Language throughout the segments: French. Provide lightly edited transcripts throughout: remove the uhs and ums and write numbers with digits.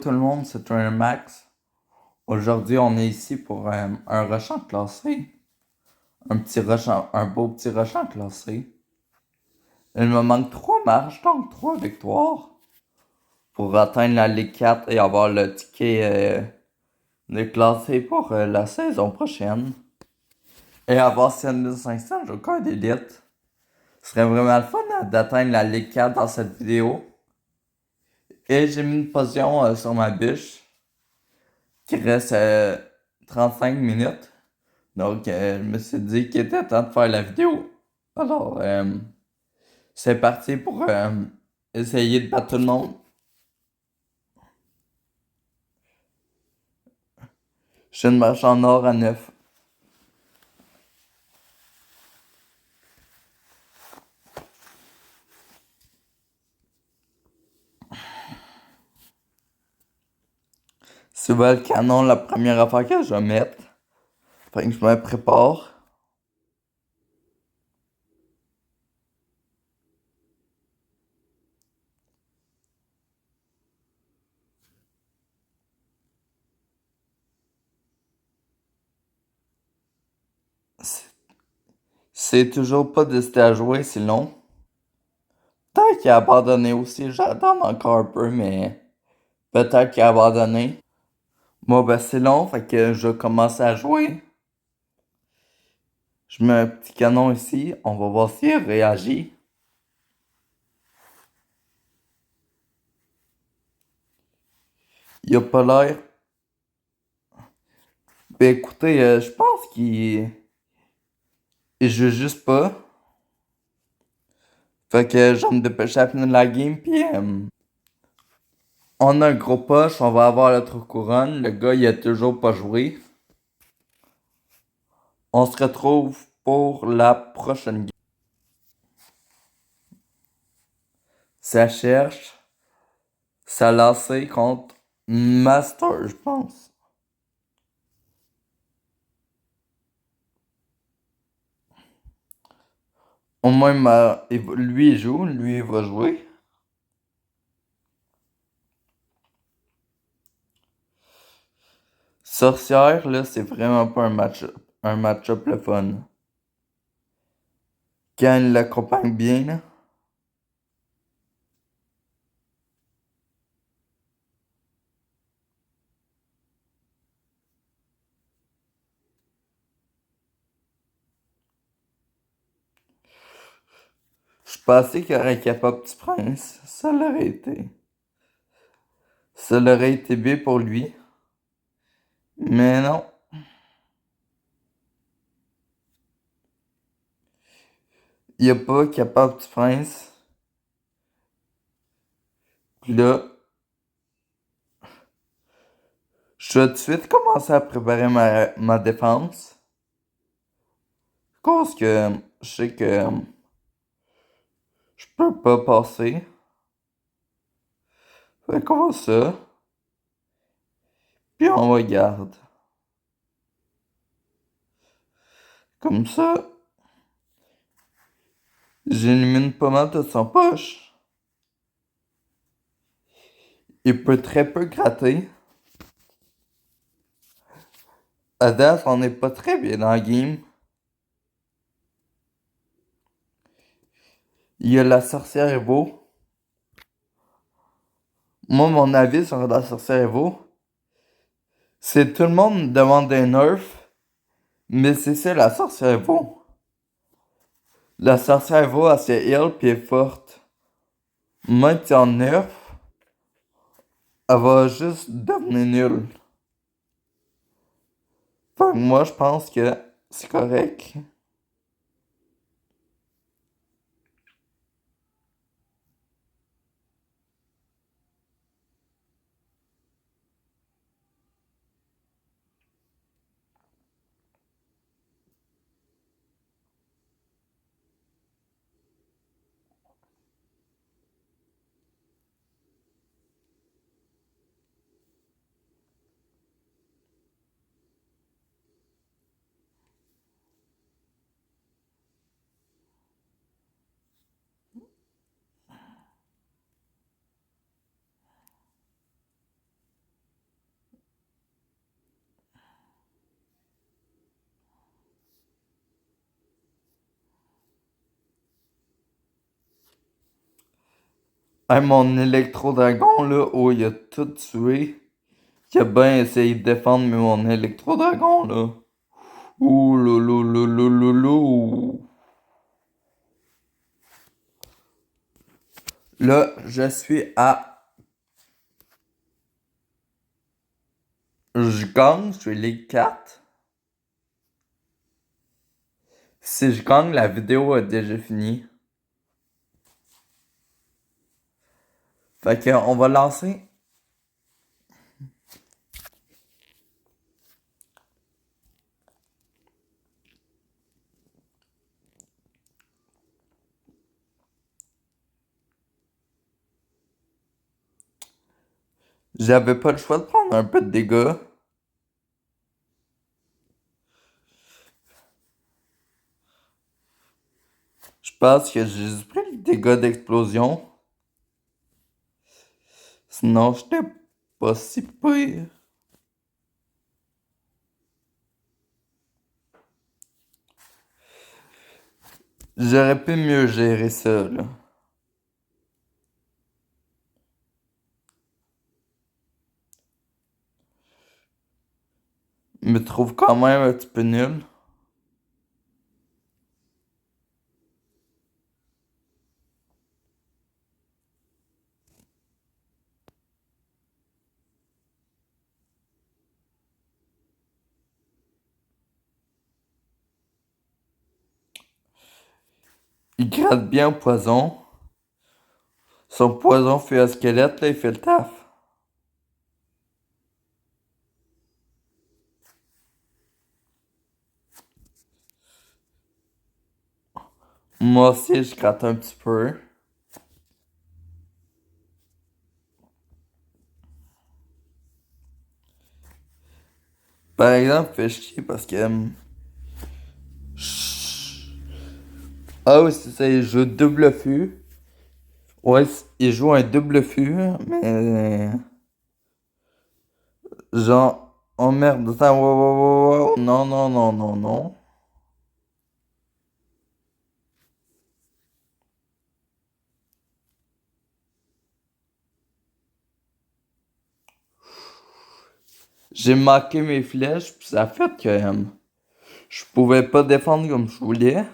Tout le monde, c'est un Max. Aujourd'hui, on est ici pour un rushant classé. Un beau petit rushant classé. Il me manque 3 matchs, donc 3 victoires pour atteindre la Ligue 4 et avoir le ticket de classé pour la saison prochaine. Et avoir 7500 Joker d'élite. Ce serait vraiment le fun d'atteindre la Ligue 4 dans cette vidéo. Et j'ai mis une position sur ma bûche qui reste 35 minutes. Donc, je me suis dit qu'il était temps de faire la vidéo. Alors, c'est parti pour essayer de battre tout le monde. Je suis une marche en or à 9. C'est le canon, la première affaire que je vais mettre. Fait que je me prépare. C'est c'est toujours pas décidé à jouer, c'est long. Peut-être qu'il a abandonné aussi. J'attends encore un peu, mais peut-être qu'il a abandonné. Moi, ben, c'est long, fait que je vais commencer à jouer. Je mets un petit canon ici. On va voir s'il réagit. Il a pas l'air. Ben écoutez, je pense il joue juste pas. Fait que je vais me dépêcher à finir la game, puis on a un gros push, on va avoir l'autre couronne. Le gars, il a toujours pas joué. On se retrouve pour la prochaine game. Ça cherche. Ça a lancé contre Master, je pense. Au moins, lui, il joue. Lui, il va jouer. Sorcière, là, c'est vraiment pas un match-up le fun. Quand il l'accompagne bien, là. Je pensais qu'il aurait capable Petit Prince. Ça l'aurait été bien pour lui. Mais non. Il a pas capable Petit Prince. Puis là, je vais tout de suite commencer à préparer ma défense. Parce que je sais que je peux pas passer. Fait qu'on va ça. Puis on va garde. Comme ça, j'élimine pas mal de son poche. Il peut très peu gratter. À date, on n'est pas très bien dans la game. Il y a la sorcière Evo. Moi, mon avis sur la sorcière Evo, c'est tout le monde demande des nerfs, mais c'est ça la sorcière Evo. La sorcière Evo, elle se heal pis elle est forte. Même si en nerf, elle va juste devenir nulle. Fait que moi, je pense que c'est correct. Hey, mon électro-dragon, là, oh, il a tout tué. Il a bien essayé de défendre, mais mon électro-dragon, là. Ouh, loulou, loulou, loulou. Là, je suis à. Je gagne, je suis Ligue 4. Si je gagne, la vidéo a déjà fini. Fait que, on va lancer. J'avais pas le choix de prendre un peu de dégâts. Je pense que j'ai juste pris le dégât d'explosion. Sinon, j'étais pas si pire. J'aurais pu mieux gérer ça, là. Me trouve quand même un petit peu nul. Il gratte bien au poison. Son poison fait un squelette, là, il fait le taf. Moi aussi, je gratte un petit peu. Par exemple, fait chier parce que. Ah oui, c'est ça, il joue double fût. Ouais, il joue un double fût, mais. Genre. Oh merde, ça, wow, wow, wow, wow. Non, non, non, non, non. J'ai marqué mes flèches, puis ça a fait que. Je pouvais pas défendre comme je voulais.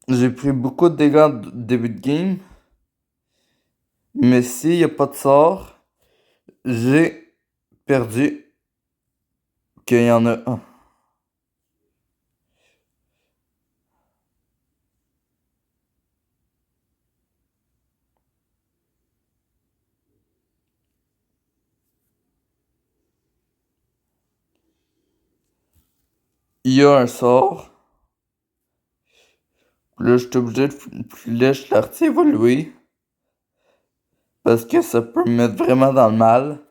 J'ai pris beaucoup de dégâts au début de game, mais s'il y a pas de sort, j'ai perdu qu'il y en a un. Il y a un sort. Là, je suis obligé de flèche l'artille évoluer. Parce que ça peut me mettre vraiment dans le mal.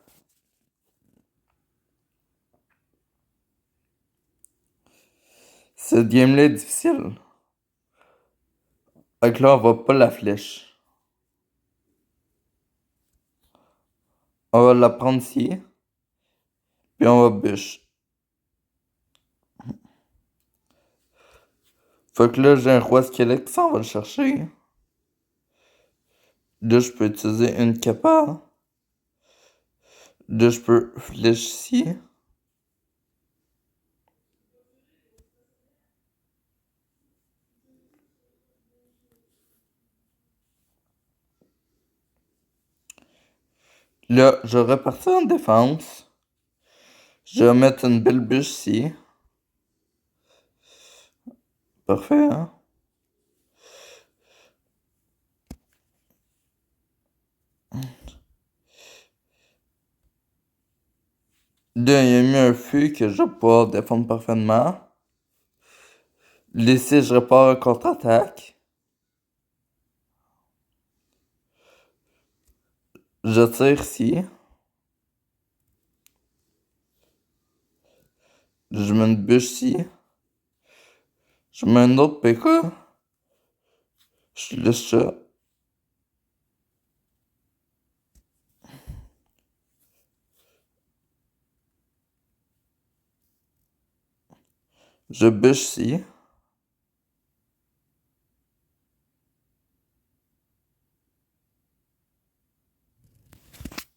Cette game-là est difficile. Fait que là, on va pas la flèche. On va la prendre ici. Puis on va bûche. Fait que là, j'ai un roi squelette qui s'en va le chercher. Là, je peux utiliser une capa. Là, je peux flèche ici. Là, je repartis en défense. Je vais mettre une belle bûche ici. Parfait, hein? Là, il a mis un feu que je vais pouvoir défendre parfaitement. Laissez, je repars en contre-attaque. Je tire ici. Je mets une bûche ici. Je mets un autre PK. Je laisse ça. Je bûche ici.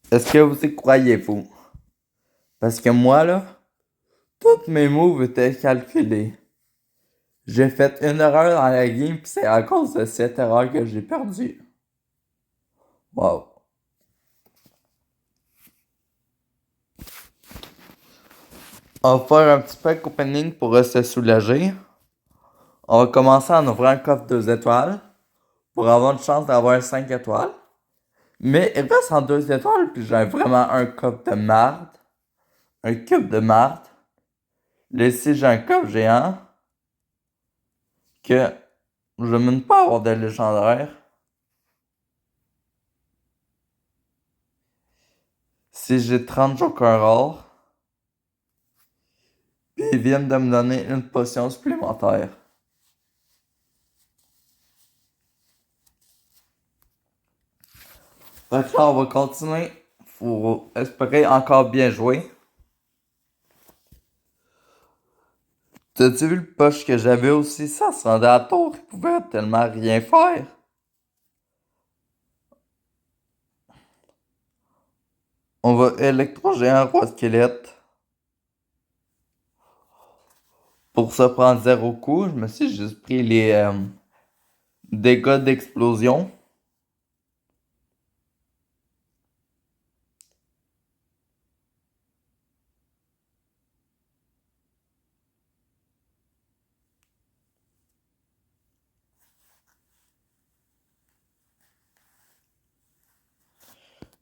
Est-ce que vous y croyez, vous? Parce que moi, là, toutes mes moves étaient calculés. J'ai fait une erreur dans la game, pis c'est à cause de cette erreur que j'ai perdu. Wow. On va faire un petit pack opening pour se soulager. On va commencer en ouvrant un coffre 2 étoiles pour avoir une chance d'avoir 5 étoiles. Mais il reste en 2 étoiles, puis j'ai vraiment un coffre de marde, un cube de marde. Là, ici, j'ai un coffre géant que je ne veux pas avoir de légendaire. Si j'ai 30 jokers rares, puis ils viennent de me donner une potion supplémentaire. Fait que là, on va continuer. Faut espérer encore bien jouer. T'as-tu vu le push que j'avais aussi? Ça se rendait à tour, il pouvait tellement rien faire. On va électro-géant roi squelette. Pour se prendre 0 coup, je me suis juste pris les dégâts d'explosion.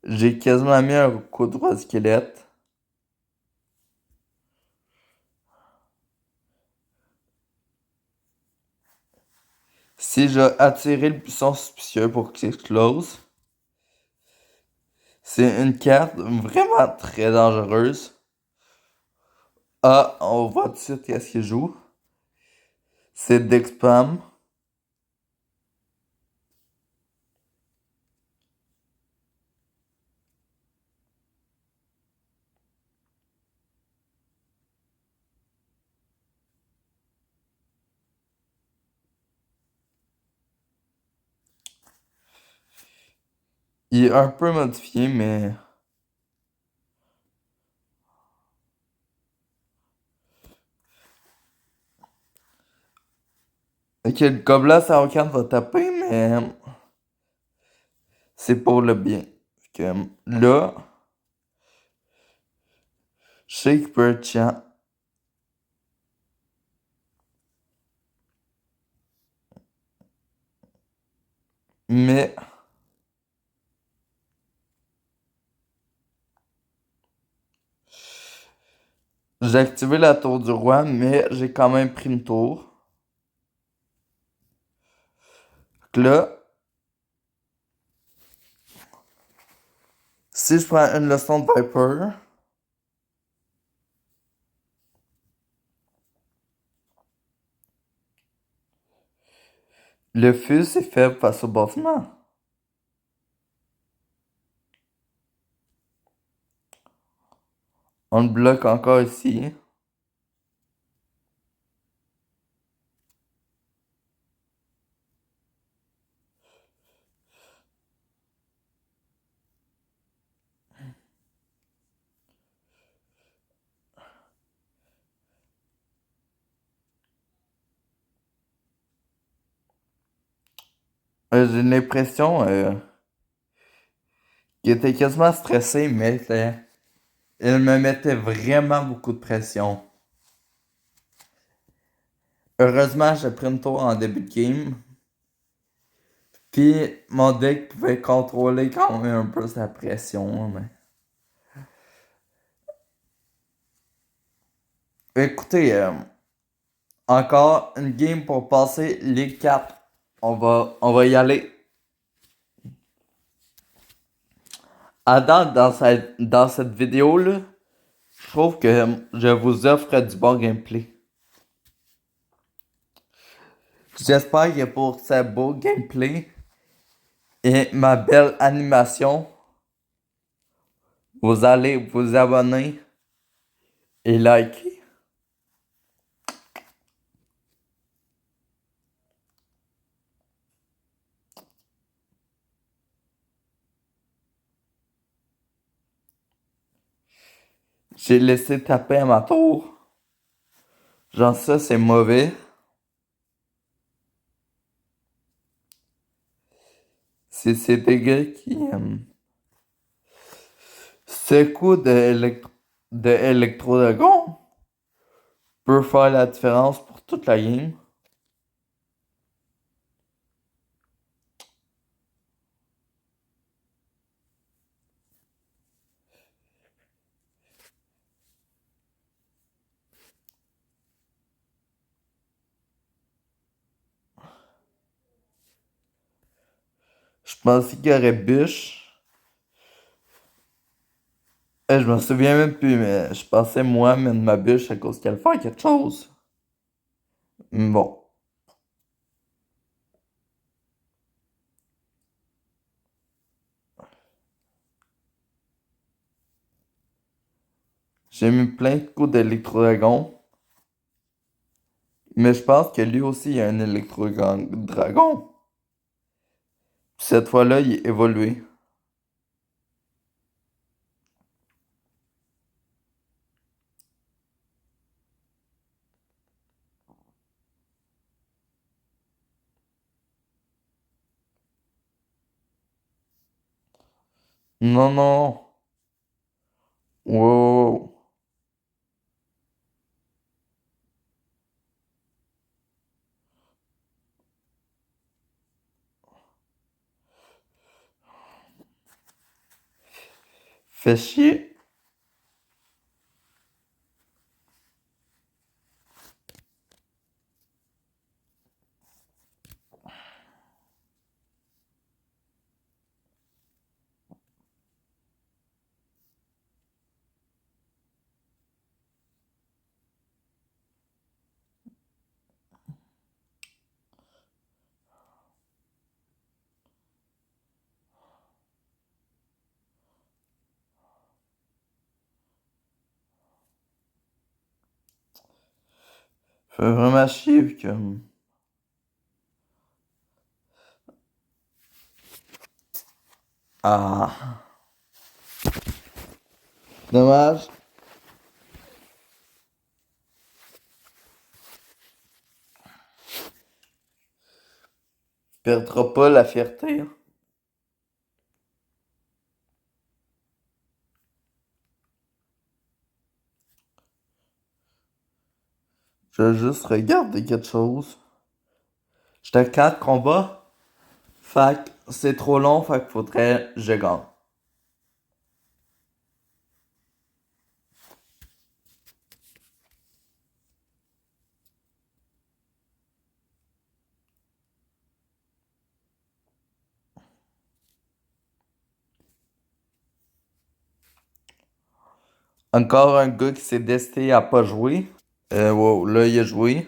J'ai quasiment mis un coup de roi squelette. Si j'ai attiré le buisson suspicieux pour qu'il explose, c'est une carte vraiment très dangereuse. Ah, on voit tout de suite qu'est-ce qu'il joue. C'est Dexpam. Il est un peu modifié, mais... Ok, le gobelin Sauron va taper, mais... C'est pour le bien. Fait que, là, je sais qu'il peut être chiant. Mais... J'ai activé la tour du roi, mais j'ai quand même pris une tour. Donc là, si je prends une leçon de Viper, le fus est faible face au bâtiment. On le bloque encore ici. J'ai l'impression qu'il était quasiment stressé, mais il me mettait vraiment beaucoup de pression. Heureusement, j'ai pris une tour en début de game. Puis mon deck pouvait contrôler quand même un peu sa pression. Mais... Écoutez, Encore une game pour passer les 4. On va y aller. À date, dans cette vidéo-là, je trouve que je vous offre du bon gameplay. J'espère que pour ce beau gameplay et ma belle animation, vous allez vous abonner et liker. J'ai laissé taper à ma tour. Genre ça, c'est mauvais. C'est des gars qui... ce coup de électrodragon peut faire la différence pour toute la game. Je pensais qu'il y aurait bûche. Je me souviens même plus, mais je pensais moi mettre ma bûche à cause qu'elle fait quelque chose. Bon. J'ai mis plein de coups d'électrodragon. Mais je pense que lui aussi il a un électrodragon. Cette fois-là, il est évolué. Non, non. Wow. Fais chier. Fais vraiment chier que... Ah. Dommage. Perdra pas la fierté. Hein. Je vais juste regarder quelque chose. J'étais à 4 combats. Fait que c'est trop long, fait qu'il faudrait que je gagne. Encore un gars qui s'est décidé à pas jouer. Wow, là, il a joué.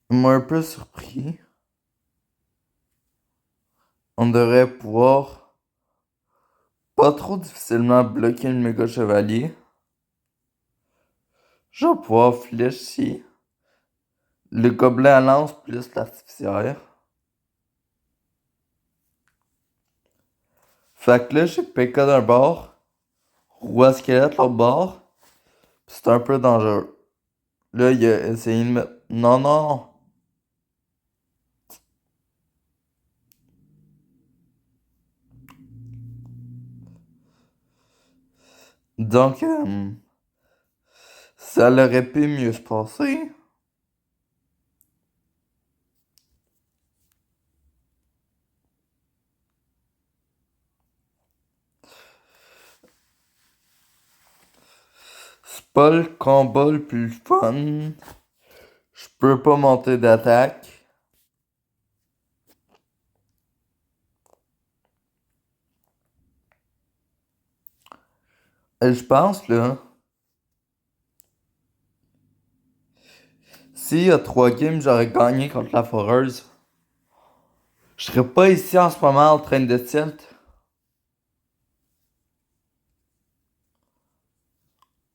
Il m'a un peu surpris. On devrait pouvoir pas trop difficilement bloquer le méga chevalier. Je vais pouvoir fléchir le gobelet à lance plus l'artificière. Fait que là, j'ai PK d'un bord, roi squelette l'autre bord. Pis c'est un peu dangereux. Là, il a essayé de mettre... Non, non. Donc, Ça aurait pu mieux se passer. C'est pas le combat le plus fun. Je peux pas monter d'attaque. Et je pense, là, s'il y a 3 games, j'aurais gagné contre la foreuse. Je serais pas ici en ce moment en train de tilt.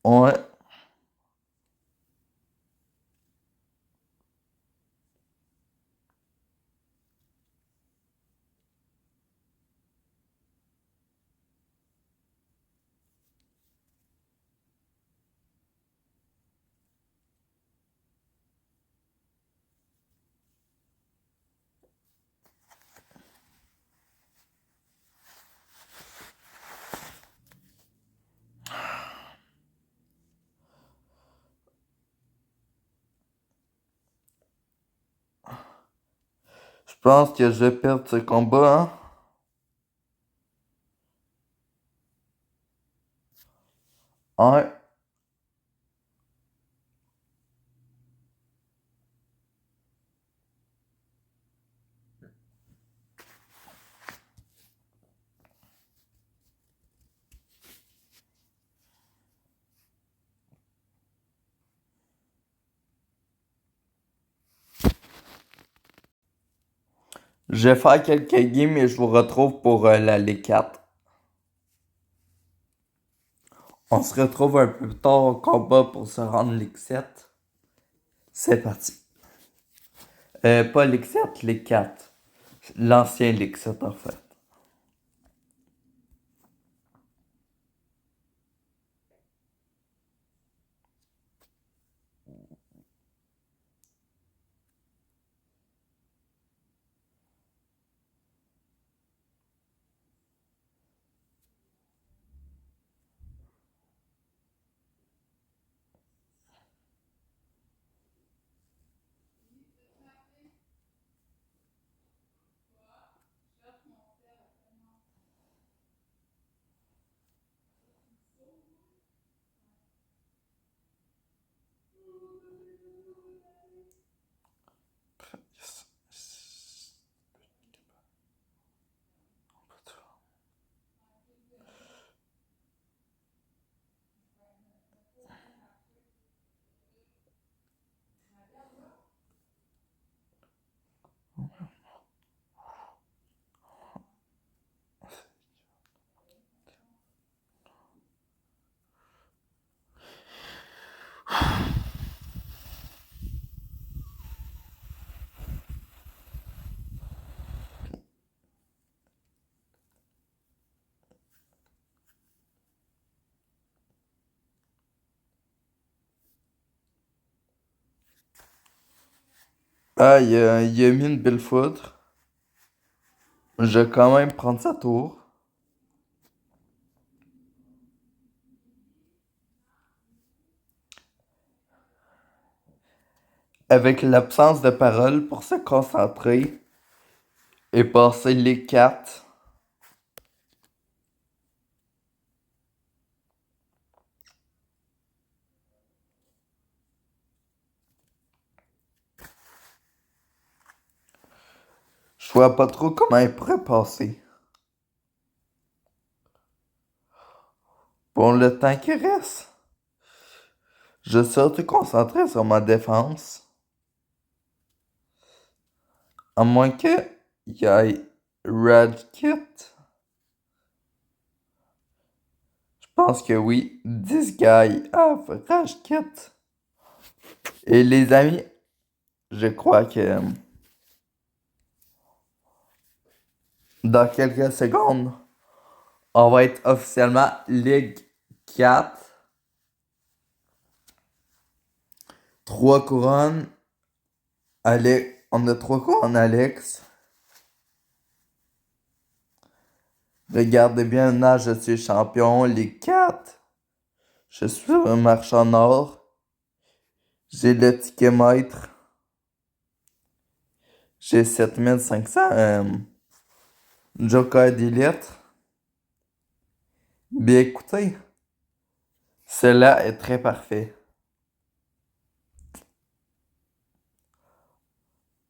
Ouais. Je pense que je vais perdre ce combat, hein. Ouais. Je vais faire quelques games et je vous retrouve pour la Ligue 4. On se retrouve un peu plus tard au combat pour se rendre Ligue 7. C'est parti. Pas Ligue 7, Ligue 4. L'ancien Ligue 7 en fait. Ah, il a mis une belle foudre. Je vais quand même prendre sa tour. Avec l'absence de parole pour se concentrer et passer les cartes. Je vois pas trop comment il pourrait passer. Pour le temps qui reste, je suis surtout concentré sur ma défense. À moins que y ait Red Kit. Je pense que oui. This guy have Rage Kit. Et les amis, je crois que dans quelques secondes, on va être officiellement Ligue 4. 3 couronnes. Allez, on a 3 couronnes, Alex. Regardez bien, là, je suis champion. Ligue 4. Je suis un marchand or. J'ai le ticket maître. J'ai 7500 Joker d'élite. Bien écoutez, cela est très parfait.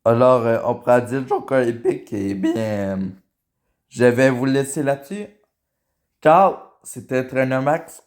Alors, on pourra dire Joker épique. Eh bien, je vais vous laisser là-dessus. Ciao, c'était Trainer Max.